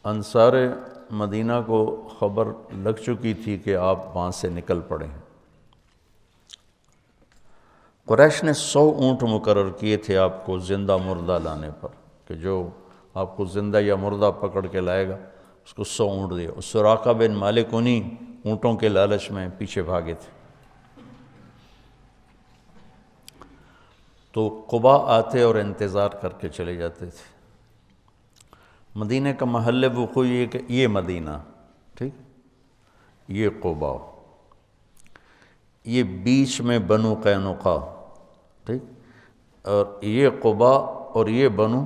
انصار مدینہ کو خبر لگ چکی تھی کہ آپ وہاں سے نکل پڑے ہیں۔ قریش نے 100 اونٹ مقرر کیے تھے آپ کو زندہ مردہ لانے پر، کہ جو آپ کو زندہ یا مردہ پکڑ کے لائے گا اس کو 100 اونٹ دے۔ سراقہ بن مالک انہیں اونٹوں کے لالچ میں پیچھے بھاگے تھے۔ تو قبا آتے اور انتظار کر کے چلے جاتے تھے۔ مدینہ کا محل وقوع یہ کہ یہ مدینہ، ٹھیک، یہ قبا، یہ بیچ میں بنو قینقاع، ٹھیک، اور یہ قبا اور یہ بنو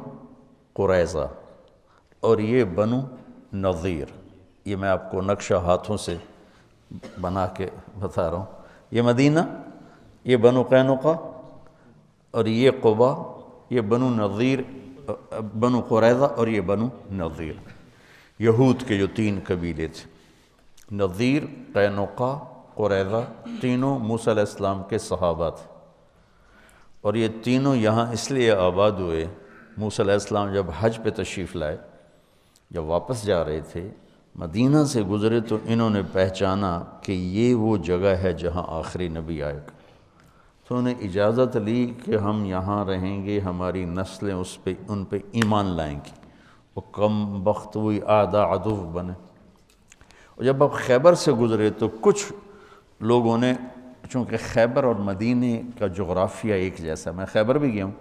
قریظہ اور یہ بنو نذیر۔ یہ میں آپ کو نقشہ ہاتھوں سے بنا کے بتا رہا ہوں۔ یہ مدینہ، یہ بنو قینقاع اور یہ قبا، یہ بنو نذیر، بنو قریظہ اور یہ بنو نذیر، یہود کے جو 3 قبیلے تھے۔ نذیر، قینقاع، قریظہ، تینوں موسیٰ علیہ السلام کے صحابہ تھے، اور یہ تینوں یہاں اس لیے آباد ہوئے۔ موسیٰ علیہ السلام جب حج پہ تشریف لائے، جب واپس جا رہے تھے مدینہ سے گزرے، تو انہوں نے پہچانا کہ یہ وہ جگہ ہے جہاں آخری نبی آئے گا۔ تو انہیں اجازت لی کہ ہم یہاں رہیں گے، ہماری نسلیں ان پہ ایمان لائیں گی۔ وہ کم بخت ہوئی اعداء عدو بنے۔ اور جب آپ خیبر سے گزرے تو کچھ لوگوں نے، چونکہ خیبر اور مدینے کا جغرافیہ ایک جیسا، میں خیبر بھی گیا ہوں،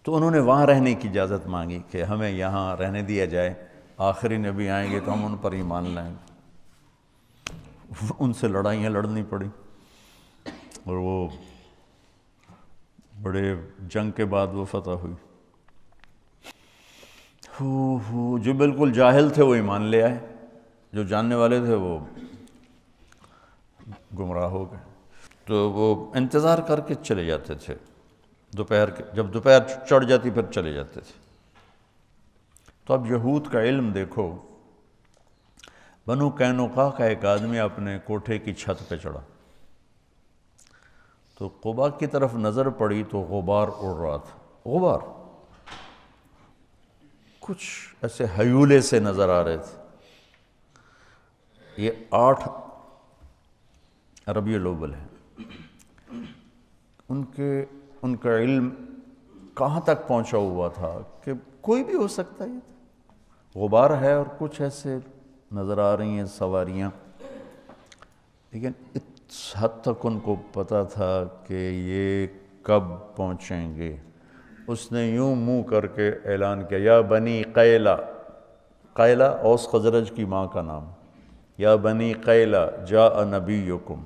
تو انہوں نے وہاں رہنے کی اجازت مانگی کہ ہمیں یہاں رہنے دیا جائے، آخری نبی آئیں گے تو ہم ان پر ایمان لائیں گے۔ ان سے لڑائیاں لڑنی پڑی، اور وہ بڑے جنگ کے بعد وہ فتح ہوئی۔ جو بالکل جاہل تھے وہ ایمان لے آئے، جو جاننے والے تھے وہ گمراہ ہو گئے۔ تو وہ انتظار کر کے چلے جاتے تھے، جب دوپہر چڑھ جاتی پھر چلے جاتے تھے۔ تو اب یہود کا علم دیکھو، بنو قینقاع کا ایک آدمی اپنے کوٹھے کی چھت پہ چڑھا، تو قبا کی طرف نظر پڑی تو غبار اڑ رہا تھا۔ غبار کچھ ایسے ہیولے سے نظر آ رہے تھے۔ یہ 8 ربیع الاول ہے۔ ان کا علم کہاں تک پہنچا ہوا تھا کہ کوئی بھی ہو سکتا ہے، غبار ہے اور کچھ ایسے نظر آ رہی ہیں سواریاں، لیکن اس حد تک ان کو پتہ تھا کہ یہ کب پہنچیں گے۔ اس نے یوں منہ کر کے اعلان کیا، یا بنی قیلہ، قیلہ اوس خزرج کی ماں کا نام، یا بنی قیلہ جاء نبیکم۔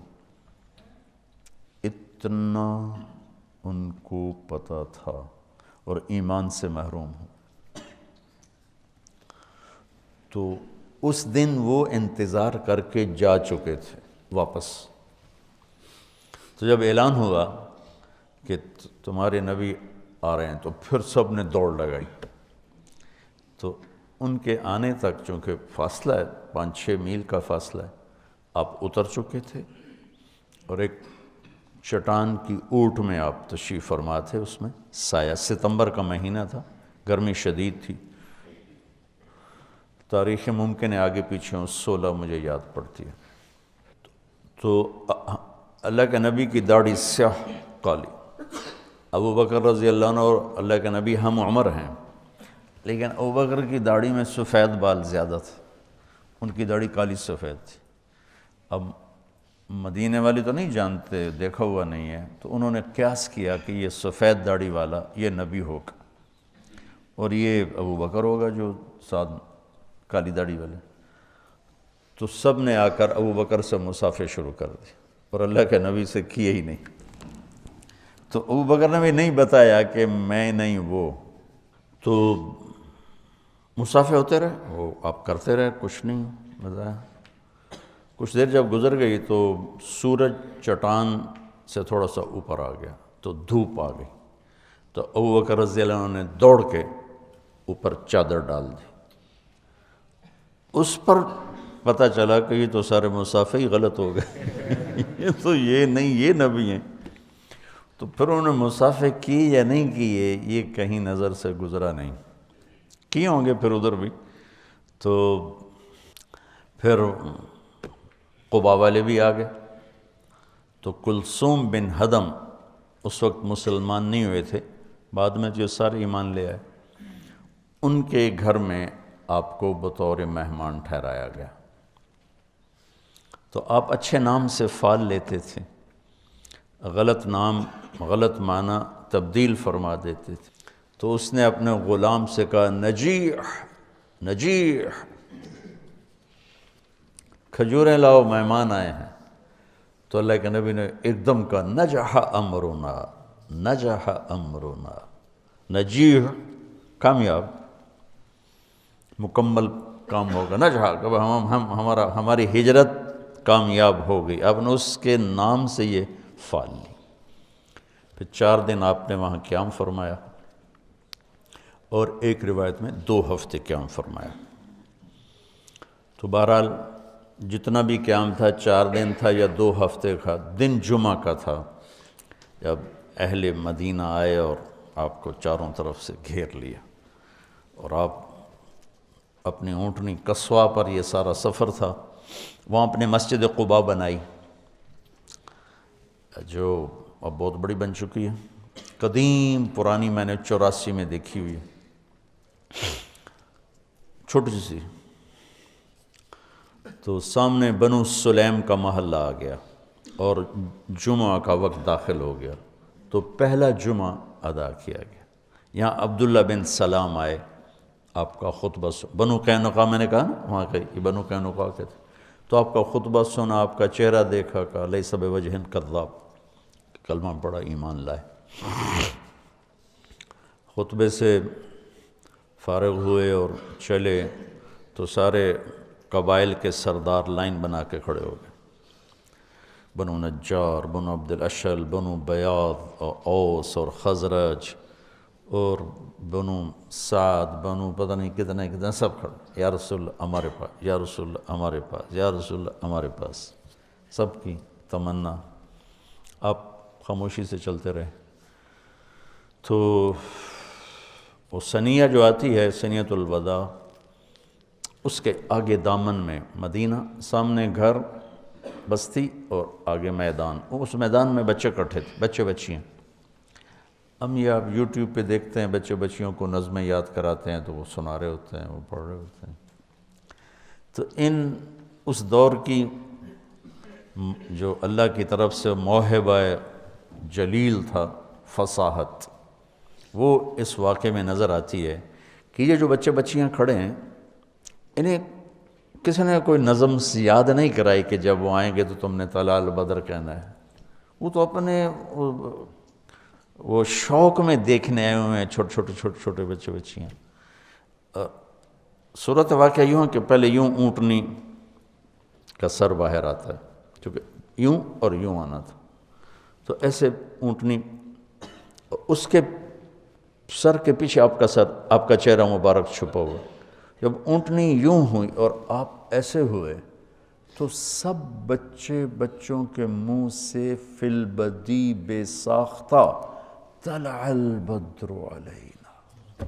اتنا ان کو پتہ تھا، اور ایمان سے محروم ہوں۔ تو اس دن وہ انتظار کر کے جا چکے تھے واپس۔ تو جب اعلان ہوا کہ تمہارے نبی آ رہے ہیں، تو پھر سب نے دوڑ لگائی۔ تو ان کے آنے تک چونکہ فاصلہ ہے، 5-6 میل کا فاصلہ ہے، آپ اتر چکے تھے، اور ایک چٹان کی اوٹ میں آپ تشریف فرما تھے۔ اس میں سایہ، ستمبر کا مہینہ تھا، گرمی شدید تھی۔ تاریخ ممکن ہے آگے پیچھے 16 مجھے یاد پڑتی ہے۔ تو اللہ کے نبی کی داڑھی سیاہ کالی، ابو بکر رضی اللہ عنہ اور اللہ کے نبی ہم عمر ہیں، لیکن ابو بکر کی داڑھی میں سفید بال زیادہ تھے، ان کی داڑھی کالی سفید تھی۔ اب مدینے والی تو نہیں جانتے، دیکھا ہوا نہیں ہے، تو انہوں نے قیاس کیا کہ یہ سفید داڑھی والا یہ نبی ہوگا، اور یہ ابو بکر ہوگا جو ساتھ کالی داڑھی والے۔ تو سب نے آ کر ابو بکر سے مصافحہ شروع کر دی، اور اللہ کے نبی سے کیے ہی نہیں۔ تو ابو بکر نے بھی نہیں بتایا کہ میں نہیں وہ، تو مصافحہ ہوتے رہے، وہ آپ کرتے رہے، کچھ نہیں بتایا۔ کچھ دیر جب گزر گئی تو سورج چٹان سے تھوڑا سا اوپر آ گیا، تو دھوپ آ گئی، تو ابو بکر رضی اللہ عنہ نے دوڑ کے اوپر چادر ڈال دی۔ اس پر پتہ چلا کہ یہ تو سارے مصافحہ ہی غلط ہو گئے، یہ نہیں، یہ نبی ہیں۔ تو پھر انہوں نے مصافحہ کی یا نہیں کیے، یہ کہیں نظر سے گزرا نہیں۔ کیے ہوں گے پھر ادھر بھی. تو پھر قبا والے بھی آ گئے. تو کلثوم بن ہدم اس وقت مسلمان نہیں ہوئے تھے، بعد میں جو سارے ایمان لے آئے. ان کے گھر میں آپ کو بطور مہمان ٹھہرایا گیا. تو آپ اچھے نام سے فال لیتے تھے، غلط نام غلط معنی تبدیل فرما دیتے تھے. تو اس نے اپنے غلام سے کہا نجیح نجیح، کھجوریں لاؤ مہمان آئے ہیں. تو اللہ کے نبی نے ایک دم کہا نجح امرنا نجح امرنا. نجیح کامیاب، مکمل کام ہوگا. نجح کہ ہماری ہجرت کامیاب ہو گئی. آپ نے اس کے نام سے یہ فال لی. پھر 4 دن آپ نے وہاں قیام فرمایا، اور ایک روایت میں 2 ہفتے قیام فرمایا. تو بہرحال جتنا بھی قیام تھا 4 دن تھا یا 2 ہفتے کا. دن جمعہ کا تھا جب اہل مدینہ آئے اور آپ کو چاروں طرف سے گھیر لیا، اور آپ اپنی اونٹنی قصوہ پر، یہ سارا سفر تھا، وہاں اپنے مسجد قباء بنائی جو اب بہت بڑی بن چکی ہے. قدیم پرانی، میں نے 84 میں دیکھی ہوئی، چھوٹی سی. تو سامنے بنو سلیم کا محلہ آ گیا اور جمعہ کا وقت داخل ہو گیا. تو پہلا جمعہ ادا کیا گیا. یہاں عبداللہ بن سلام آئے، آپ کا خطبہ بنو قینقاع، میں نے کہا نا وہاں کے یہ بنو قینقاع کے تھے. تو آپ کا خطبہ سنا، آپ کا چہرہ دیکھا، کہا لیس بوجہ کذاب، کلمہ پڑھا، ایمان لائے. خطبے سے فارغ ہوئے اور چلے تو سارے قبائل کے سردار لائن بنا کے کھڑے ہو گئے. بنو نجار، بنو عبد الاشل، بنو بیاض اور اوس اور خزرج اور بنو سعد، بنو پتہ نہیں کتنے سب کھڑے. یا رسول اللہ ہمارے پاس، یا رسول اللہ ہمارے پاس، یا رسول اللہ ہمارے پاس. سب کی تمنا. آپ خاموشی سے چلتے رہے. تو وہ ثنیہ جو آتی ہے، ثنیۃ الوداع، اس کے آگے دامن میں مدینہ، سامنے گھر بستی اور آگے میدان. اس میدان میں بچے اکٹھے تھے، بچے بچیاں. ہم یہ آپ یوٹیوب پہ دیکھتے ہیں، بچے بچیوں کو نظمیں یاد کراتے ہیں تو وہ سنا رہے ہوتے ہیں، وہ پڑھ رہے ہوتے ہیں. تو اس دور کی جو اللہ کی طرف سے موہبہ جلیل تھا، فصاحت، وہ اس واقعے میں نظر آتی ہے کہ یہ جو بچے بچیاں کھڑے ہیں، انہیں کسی نے کوئی نظم یاد نہیں کرائی کہ جب وہ آئیں گے تو تم نے طلع البدر کہنا ہے. وہ تو اپنے وہ شوق میں دیکھنے آئے ہوئے ہیں، چھوٹے چھوٹے بچے بچیاں. صورت واقعہ یوں ہے کہ پہلے یوں اونٹنی کا سر باہر آتا ہے، کیونکہ یوں اور یوں آنا تھا. تو ایسے اونٹنی، اس کے سر کے پیچھے آپ کا سر، آپ کا چہرہ مبارک چھپا ہوا. جب اونٹنی یوں ہوئی اور آپ ایسے ہوئے تو سب بچوں کے منہ سے فی البدی بے ساختہ طلع البدر علینا.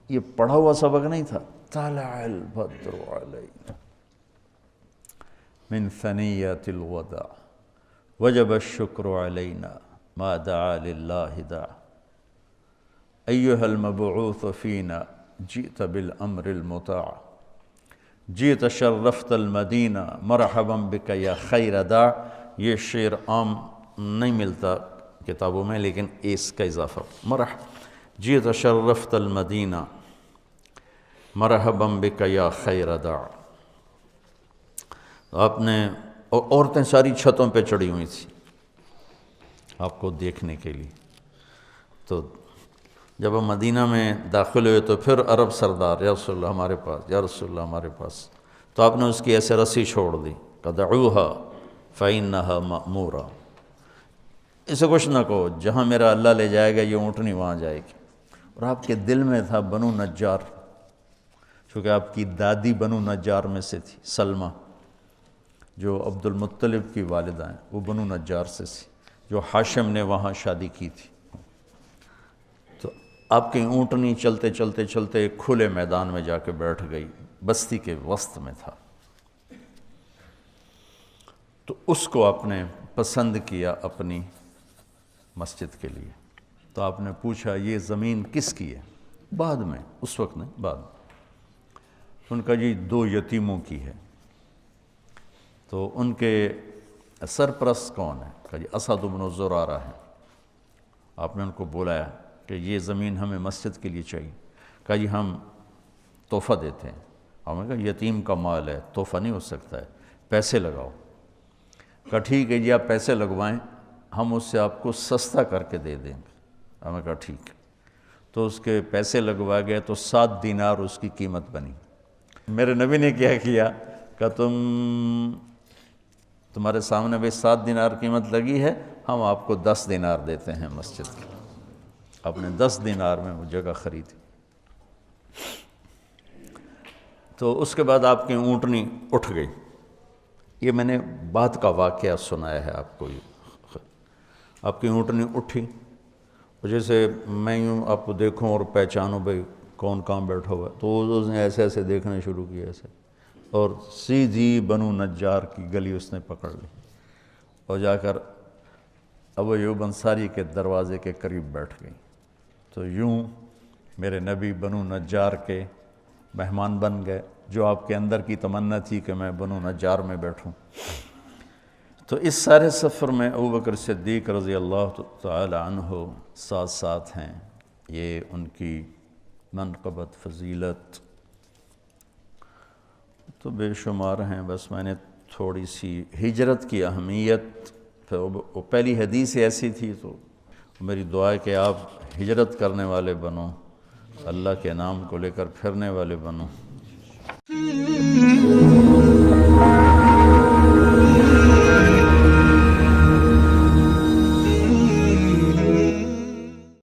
یہ پڑھا ہوا سبق نہیں تھا. طلع البدر علینا من ثنیۃ الوداع وجب الشکر علینا ما دعا للہ داع. ایہا المبعوث فینا جئت بالامر المطاع جئت شرفت المدینہ مرحبا بک یا خیر داع. یہ شعر عام نہیں ملتا کتابوں میں، لیکن اس کا اضافہ جئت شرفت المدینہ مرحبا بک یا خیر داع. آپ نے، اور عورتیں ساری چھتوں پہ چڑھی ہوئی تھیں آپ کو دیکھنے کے لیے. تو جب ہم مدینہ میں داخل ہوئے تو پھر عرب سردار، یا رسول اللہ ہمارے پاس، یا رسول اللہ ہمارے پاس. تو آپ نے اس کی ایسے رسی چھوڑ دی کہ دعوها فإنها مأمورہ. اسے کچھ نہ کہو، جہاں میرا اللہ لے جائے گا یہ اونٹنی وہاں جائے گی. اور آپ کے دل میں تھا بنو نجار، چونکہ آپ کی دادی بنو نجار میں سے تھی، سلمہ جو عبد المطلب کی والدہ ہیں، وہ بنو نجار سے تھی، جو ہاشم نے وہاں شادی کی تھی. تو آپ کی اونٹنی چلتے چلتے چلتے ایک کھلے میدان میں جا کے بیٹھ گئی، بستی کے وسط میں تھا۔ تو اس کو آپ نے پسند کیا اپنی مسجد کے لیے۔ تو آپ نے پوچھا یہ زمین کس کی ہے؟ بعد میں، اس وقت نہیں، بعد میں۔ ان کا جی 2 یتیموں کی ہے۔ تو ان کے سرپرست کون ہے؟ کہا جی اسد بن زرارہ ہے۔ آپ نے ان کو بلایا کہ یہ زمین ہمیں مسجد کے لیے چاہیے۔ کہا جی ہم تحفہ دیتے ہیں۔ ہم نے کہا یتیم کا مال ہے، تحفہ نہیں ہو سکتا ہے، پیسے لگاؤ۔ کہا ٹھیک ہے جی آپ پیسے لگوائیں، ہم اس سے آپ کو سستا کر کے دے دیں گے۔ ہم نے کہا ٹھیک ہے۔ تو اس کے پیسے لگوائے گئے تو 7 دینار اس کی قیمت بنی۔ میرے نبی نے کیا کیا کہ تمہارے سامنے بھی 7 دینار قیمت لگی ہے، ہم آپ کو 10 دینار دیتے ہیں مسجد کے۔ آپ نے 10 دینار میں وہ جگہ خریدی۔ تو اس کے بعد آپ کی اونٹنی اٹھ گئی۔ یہ میں نے بعد کا واقعہ سنایا ہے آپ کو۔ آپ کی اونٹنی اٹھی، جیسے میں یوں آپ کو دیکھوں اور پہچانوں بھائی کون کہاں بیٹھا ہوا ہے، تو اس نے ایسے ایسے دیکھنے شروع کیا ایسے، اور سیدھی بنو نجار کی گلی اس نے پکڑ لی اور جا کر ابو ایوب انصاری کے دروازے کے قریب بیٹھ گئی۔ تو یوں میرے نبی بنو نجار کے مہمان بن گئے، جو آپ کے اندر کی تمنا تھی کہ میں بنو نجار میں بیٹھوں۔ تو اس سارے سفر میں ابوبکر صدیق رضی اللہ تعالی عنہ ساتھ ساتھ ہیں۔ یہ ان کی منقبت، فضیلت تو بے شمار ہیں۔ بس میں نے تھوڑی سی ہجرت کی اہمیت، وہ پہلی حدیث ایسی تھی، تو میری دعا ہے کہ آپ ہجرت کرنے والے بنو، اللہ کے نام کو لے کر پھرنے والے بنو۔